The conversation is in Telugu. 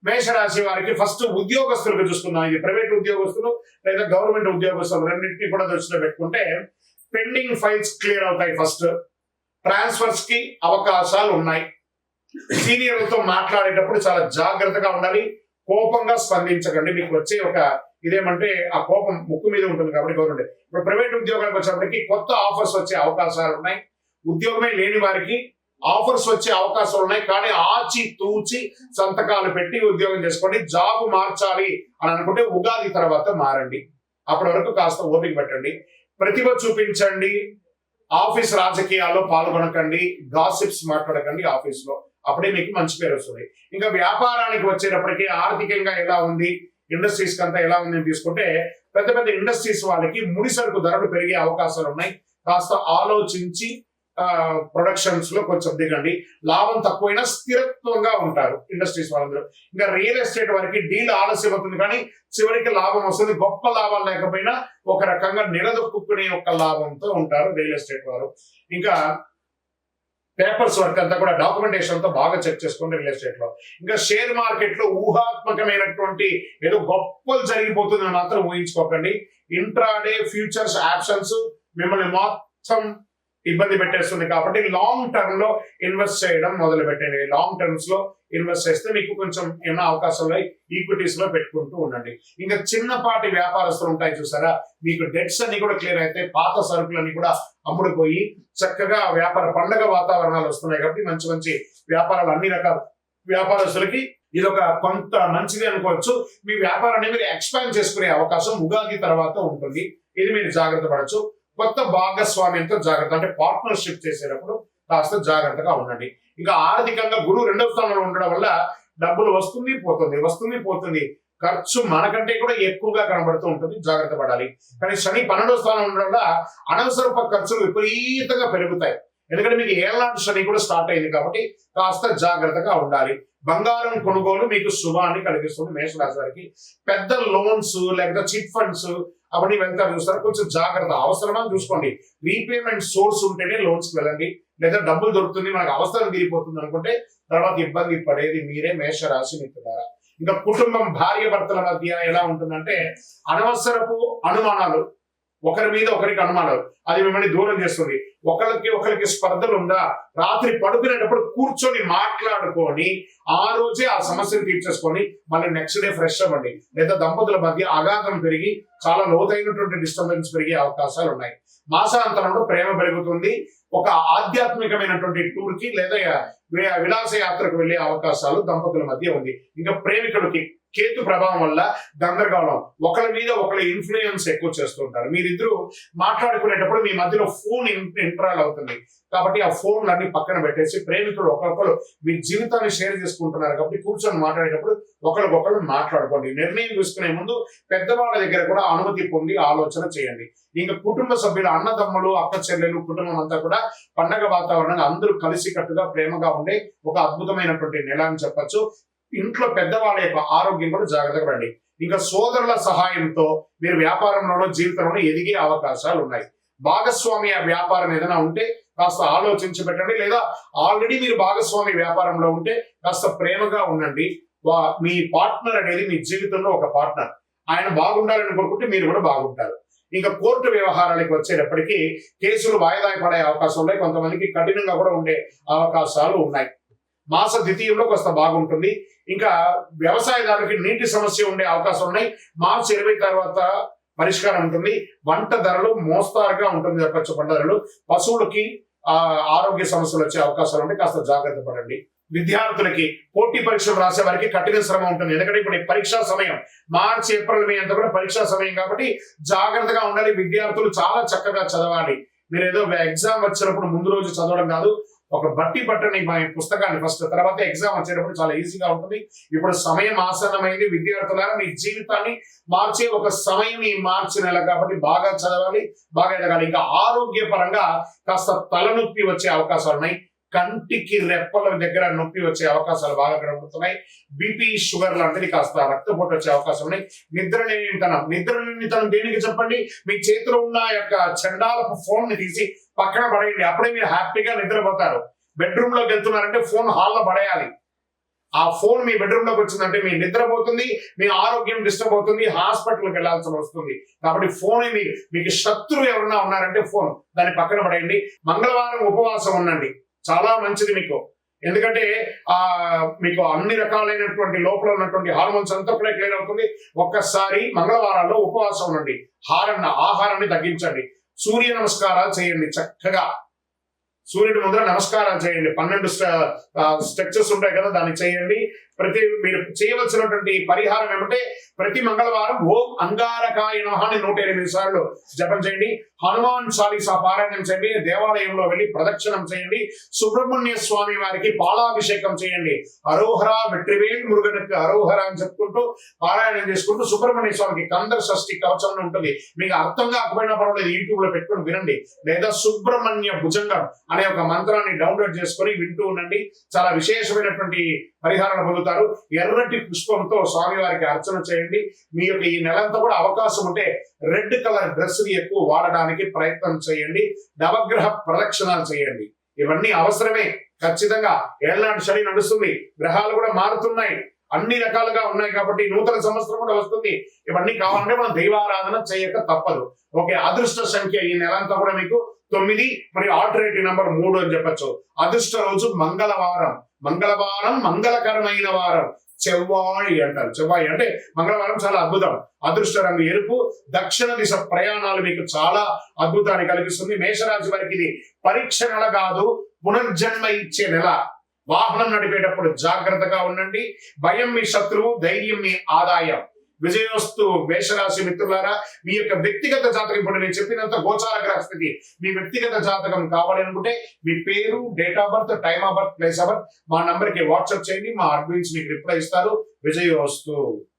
మేషరాశి వారికి ఫస్ట్ ఉద్యోగస్తులకు చూసుకుందాం. ఇది ప్రైవేట్ ఉద్యోగస్తులు లేదా గవర్నమెంట్ ఉద్యోగస్తులు రెండింటినీ కూడా దృష్టిలో పెట్టుకుంటే పెండింగ్ ఫైల్స్ క్లియర్ అవుతాయి. ఫస్ట్ ట్రాన్స్ఫర్స్ కి అవకాశాలు ఉన్నాయి. సీనియర్లతో మాట్లాడేటప్పుడు చాలా జాగ్రత్తగా ఉండాలి. కోపంగా స్పందించకండి. మీకు వచ్చే ఒక ఇదేమంటే ఆ కోపం ముక్కు మీద ఉంటుంది కాబట్టి గవర్నమెంట్. ఇప్పుడు ప్రైవేట్ ఉద్యోగాలకు వచ్చినప్పటికీ కొత్త ఆఫర్స్ వచ్చే అవకాశాలు ఉన్నాయి. ఉద్యోగమే లేని వారికి ఆఫర్స్ వచ్చే అవకాశాలు ఉన్నాయి. కానీ ఆచి తూచి సంతకాలు పెట్టి ఉద్యోగం చేసుకోండి. జాబ్ మార్చాలి అని అనుకుంటే ఉగాది తర్వాత మారండి. అప్పటి వరకు కాస్త ఓపిక పెట్టండి. ప్రతిభ చూపించండి. ఆఫీస్ రాజకీయాల్లో పాల్గొనకండి. గాసిప్స్ మాట్లాడకండి ఆఫీస్ లో. అప్పుడే మీకు మంచి పేరు వస్తుంది. ఇంకా వ్యాపారానికి వచ్చేటప్పటికి ఆర్థికంగా ఎలా ఉంది, ఇండస్ట్రీస్ కంతా ఎలా ఉంది అని తీసుకుంటే పెద్ద పెద్ద ఇండస్ట్రీస్ వాళ్ళకి ముడి సరుకు ధరలు పెరిగే అవకాశాలు ఉన్నాయి. కాస్త ఆలోచించి ప్రొడక్షన్స్ లో కొంచెం దిగండి. లాభం తక్కువైనా స్థిరత్వంగా ఉంటారు ఇండస్ట్రీస్ వాళ్ళందరూ. ఇంకా రియల్ ఎస్టేట్ వారికి డీల్ ఆలస్యం అవుతుంది కానీ చివరికి లాభం వస్తుంది. గొప్ప లాభాలు లేకపోయినా ఒక రకంగా నిలదొక్కునే ఒక లాభంతో ఉంటారు రియల్ ఎస్టేట్ వారు. ఇంకా పేపర్స్ వర్క్ అంతా కూడా డాక్యుమెంటేషన్ తో బాగా చెక్ చేసుకోండి రియల్ ఎస్టేట్ లో. ఇంకా షేర్ మార్కెట్ లో ఊహాత్మకమైనటువంటి ఏదో గొప్పలు జరిగిపోతుందని మాత్రం ఊహించుకోకండి. ఇంట్రాడే ఫ్యూచర్స్ ఆప్షన్స్ మిమ్మల్ని మొత్తం ఇబ్బంది పెట్టేస్తుంది కాబట్టి లాంగ్ టర్మ్ లో ఇన్వెస్ట్ చేయడం మొదలు పెట్టండి. లాంగ్ టర్మ్స్ లో ఇన్వెస్ట్ చేస్తే మీకు కొంచెం ఏమైనా అవకాశాలు ఈక్విటీస్ లో పెట్టుకుంటూ ఉండండి. ఇంకా చిన్నపాటి వ్యాపారస్తులు ఉంటాయి చూసారా, మీకు డెట్స్ అన్ని కూడా క్లియర్ అయితే పాత సరుకులన్నీ కూడా అమ్ముడుపోయి చక్కగా వ్యాపార పండగ వాతావరణాలు వస్తున్నాయి కాబట్టి మంచి మంచి వ్యాపారాలు అన్ని రకాల వ్యాపారస్తులకి ఇది ఒక కొంత మంచిది అనుకోవచ్చు. మీ వ్యాపారాన్ని మీరు ఎక్స్పాండ్ చేసుకునే అవకాశం ఉగాది తర్వాత ఉంటుంది. ఇది మీరు జాగ్రత్త పడచ్చు. కొత్త భాగస్వామ్యంతో జాగ్రత్త, అంటే పార్ట్నర్షిప్ చేసేటప్పుడు కాస్త జాగ్రత్తగా ఉండండి. ఇంకా ఆర్థికంగా గురువు 2వ స్థానంలో ఉండడం వల్ల డబ్బులు వస్తుంది పోతుంది. ఖర్చు మనకంటే కూడా ఎక్కువగా కనబడుతూ ఉంటుంది. జాగ్రత్త పడాలి. కానీ శని 12వ స్థానం ఉండడం వల్ల అనవసరపు ఖర్చులు విపరీతంగా పెరుగుతాయి. ఎందుకంటే మీకు ఏళ్ళనాటి శని కూడా స్టార్ట్ అయింది కాబట్టి కాస్త జాగ్రత్తగా ఉండాలి. బంగారం కొనుగోలు మీకు శుభాన్ని కలిగిస్తుంది మేషరాశి వారికి. పెద్ద లోన్స్ లేకపోతే చిట్ ఫండ్స్ అవన్నీ వెళ్తారు చూస్తారు, కొంచెం జాగ్రత్త. అవసరమా చూసుకోండి. రీపేమెంట్ సోర్స్ ఉంటేనే లోన్స్ కి వెళ్ళండి. లేదా డబ్బులు దొరుకుతుంది మనకు అవసరం తీరిపోతుంది అనుకుంటే తర్వాత ఇబ్బంది పడేది మీరే మేషరాశి మిత్రులారా. ఇంకా కుటుంబం భార్య భర్తల మధ్య ఎలా ఉంటుందంటే అనవసరపు అనుమానాలు, ఒకరి మీద ఒకరికి అనుమానాలు, అది మిమ్మల్ని దూరం చేస్తుంది. ఒకరికి స్పర్ధలు ఉందా, రాత్రి పడుకునేటప్పుడు కూర్చొని మాట్లాడుకొని ఆ రోజే ఆ సమస్యను తీర్చేసుకొని మళ్ళీ నెక్స్ట్ డే ఫ్రెష్ అవ్వండి. లేదా దంపతుల మధ్య అగాధం పెరిగి చాలా లోతైనటువంటి డిస్టర్బెన్స్ పెరిగే అవకాశాలు ఉన్నాయి. మాసాంతరంలో ప్రేమ పెరుగుతుంది. ఒక ఆధ్యాత్మికమైనటువంటి టూర్ కి లేదా విలాస యాత్రకు వెళ్లే అవకాశాలు దంపతుల మధ్య ఉంది. ఇంకా ప్రేమికుడికి కేతు ప్రభావం వల్ల గందరగోళం, ఒకరి మీద ఒకరి ఇన్ఫ్లుయెన్స్ ఎక్కువ చేస్తుంటారు. మీరిద్దరూ మాట్లాడుకునేటప్పుడు మీ మధ్యలో ఫోన్ ఇంటరాల్ అవుతుంది కాబట్టి ఆ ఫోన్లన్నీ పక్కన పెట్టేసి ప్రేమికులు ఒకరికొకరు మీ జీవితాన్ని షేర్ చేసుకుంటున్నారు కాబట్టి కూర్చొని మాట్లాడేటప్పుడు ఒకరికొకరు మాట్లాడుకోండి. నిర్ణయం తీసుకునే ముందు పెద్దవాళ్ళ దగ్గర కూడా అనుమతి పొంది ఆలోచన చేయండి. ఇంకా కుటుంబ సభ్యులు, అన్నదమ్ములు, అక్క చెల్లెలు, కుటుంబం అంతా కూడా పండగ వాతావరణంగా అందరూ కలిసికట్టుగా ప్రేమగా ఉండే ఒక అద్భుతమైనటువంటి నెల అని చెప్పొచ్చు. ఇంట్లో పెద్దవాళ్ళ యొక్క ఆరోగ్యం కూడా జాగ్రత్తగా రండి. ఇంకా సోదరుల సహాయంతో మీరు వ్యాపారంలోనో జీవితంలోనో ఎదిగే అవకాశాలు ఉన్నాయి. భాగస్వామ్య వ్యాపారం ఏదైనా ఉంటే కాస్త ఆలోచించి పెట్టండి. లేదా ఆల్రెడీ మీరు భాగస్వామి వ్యాపారంలో ఉంటే కాస్త ప్రేమగా ఉండండి. మీ పార్ట్నర్ అనేది మీ జీవితంలో ఒక పార్ట్నర్. ఆయన బాగుండాలని కోరుకుంటే మీరు కూడా బాగుంటారు. ఇంకా కోర్టు వ్యవహారాలకు వచ్చేటప్పటికీ కేసులు వాయిదా పడే అవకాశం ఉన్నాయి. కొంతమందికి కఠినంగా కూడా ఉండే అవకాశాలు ఉన్నాయి. మాస ద్వితీయంలో కాస్త బాగుంటుంది. ఇంకా వ్యవసాయదారులకి నీటి సమస్య ఉండే అవకాశం ఉన్నాయి. మార్చి 20 తర్వాత పరిష్కారం ఉంటుంది. వంట ధరలు మోస్తారుగా ఉంటుంది చెప్పచ్చు. పంట ధరలు, పశువులకి ఆరోగ్య సమస్యలు వచ్చే అవకాశాలు ఉంటాయి. కాస్త జాగ్రత్త పడండి. విద్యార్థులకి పోటీ పరీక్షలు రాసే వారికి కఠిన శ్రమ ఉంటుంది. ఎందుకంటే ఇప్పుడు పరీక్షా సమయం మార్చి, ఏప్రిల్, మే అంతా కూడా పరీక్షా సమయం కాబట్టి జాగ్రత్తగా ఉండాలి. విద్యార్థులు చాలా చక్కగా చదవాలి. మీరు ఏదో ఎగ్జామ్ వచ్చినప్పుడు ముందు రోజు చదవడం కాదు, ఒక బట్టి పట్టని పుస్తకాన్ని ఫస్ట్, తర్వాత ఎగ్జామ్ వచ్చేటప్పుడు చాలా ఈజీగా ఉంటుంది. ఇప్పుడు సమయం ఆసన్నమైంది. విద్యార్థులారా మీ జీవితాన్ని మార్చే ఒక సమయం ఈ మార్చి నెల కాబట్టి బాగా చదవాలి, బాగా ఎదగాలి. ఇంకా ఆరోగ్య పరంగా కాస్త తలనొప్పి వచ్చే అవకాశాలు ఉన్నాయి. కంటికి రెప్పల దగ్గర నొప్పి వచ్చే అవకాశాలు బాగా కనబడుతున్నాయి. బీపీ, షుగర్ లాంటిది కాస్త రక్తపోటు వచ్చే అవకాశం ఉన్నాయి. నిద్రలేనితనం దేనికి చెప్పండి? మీ చేతిలో ఉన్న యొక్క చండాలపు ఫోన్ ని తీసి పక్కన పడేయండి. అప్పుడే మీరు హ్యాపీగా నిద్రపోతారు. బెడ్రూమ్ లోకి వెళ్తున్నారంటే ఫోన్ హాల్లో పడేయాలి. ఆ ఫోన్ మీ బెడ్రూమ్ లోకి వచ్చిందంటే మీ నిద్ర పోతుంది, మీ ఆరోగ్యం డిస్టర్బ్ అవుతుంది, హాస్పిటల్కి వెళ్లాల్సి వస్తుంది. కాబట్టి ఫోన్ మీకు శత్రువు ఎవరన్నా ఉన్నారంటే ఫోన్ దాన్ని పక్కన పడేయండి. మంగళవారం ఉపవాసం ఉండండి, చాలా మంచిది మీకు. ఎందుకంటే మీకు అన్ని రకాలైనటువంటి లోపల ఉన్నటువంటి హార్మోన్స్ అంతా కూడా క్లియర్ అవుతుంది. ఒక్కసారి మంగళవారాల్లో ఉపవాసం ఉండండి, ఆహారాన్ని తగ్గించండి, సూర్య నమస్కారాలు చేయండి, చక్కగా సూర్యుడి ముందర నమస్కారాలు చేయండి. 12 స్ట్రక్చర్స్ ఉంటాయి కదా, దాన్ని చేయండి. మీరు చేయవలసినటువంటి పరిహారం ఏమంటే ప్రతి మంగళవారం ఓం అంగారకాయ నమః అని 108 సార్లు జపం చేయండి. హనుమాన్ చాలీసా పారాయణం చేయండి. దేవాలయంలో వెళ్ళి ప్రదక్షిణం చేయండి. సుబ్రహ్మణ్య స్వామి వారికి పాలాభిషేకం చేయండి. అరోహర వెట్రివేల్ మురుగనకు అరోహర అని చెప్పుకుంటూ పారాయణం చేసుకుంటూ సుబ్రహ్మణ్య స్వామికి కందర షష్ఠి కవచం ఉంటుంది. మీకు అర్థం కాకపోయినా పర్వాలేదు, యూట్యూబ్ లో పెట్టుకుని వినండి. లేదా సుబ్రహ్మణ్య భుజంగం అనే ఒక మంత్రాన్ని డౌన్లోడ్ చేసుకొని వింటూ ఉండండి. చాలా విశేషమైనటువంటి పరిహారాలు పొందుతారు. ఎర్రటి పుష్పంతో స్వామివారికి అర్చన చేయండి. మీ యొక్క ఈ నెలంతా కూడా అవకాశం ఉంటే రెడ్ కలర్ డ్రెస్ ని ఎక్కువ వాడడానికి ప్రయత్నం చేయండి. నవగ్రహ ప్రదక్షిణాలు చేయండి. ఇవన్నీ అవసరమే ఖచ్చితంగా. ఏళ్ళనాటి శని నడుస్తుంది, గ్రహాలు కూడా మారుతున్నాయి, అన్ని రకాలుగా ఉన్నాయి కాబట్టి నూతన సంవత్సరం కూడా వస్తుంది. ఇవన్నీ కావాలంటే మనం దైవారాధన చేయక తప్పదు. ఓకే, అదృష్ట సంఖ్య ఈ నెలంతా కూడా మీకు 9 మరియు ఆల్టర్నేటివ్ నెంబర్ 3 అని చెప్పచ్చు. అదృష్ట రోజు మంగళవారం. మంగళవారం మంగళకరమైన వారం. చెవ్వాయి అంటారు. చెవ్వాయి అంటే మంగళవారం చాలా అద్భుతం. అదృష్ట రంగు ఎరుపు. దక్షిణ దిశ ప్రయాణాలు మీకు చాలా అద్భుతాన్ని కలిగిస్తుంది. మేషరాశి వారికి ఇది పరీక్ష నెల కాదు, పునర్జన్మ ఇచ్చే నెల. వాహనం నడిపేటప్పుడు జాగ్రత్తగా ఉండండి. భయం మీ శత్రువు, ధైర్యం మీ ఆదాయం. విజయోస్తు మేషరాశి మిత్రులారా. మీ యొక్క వ్యక్తిగత జాతకం, ఇప్పుడు నేను చెప్పినంత గోచార గ్రహ స్థితి, మీ వ్యక్తిగత జాతకం కావాలి అనుకుంటే మీ పేరు, date of birth, time of birth, place of birth మా నంబర్ కి వాట్సాప్ చేయండి. మా అడ్మిన్స్ మీకు రిప్లై ఇస్తారు. విజయోస్తు.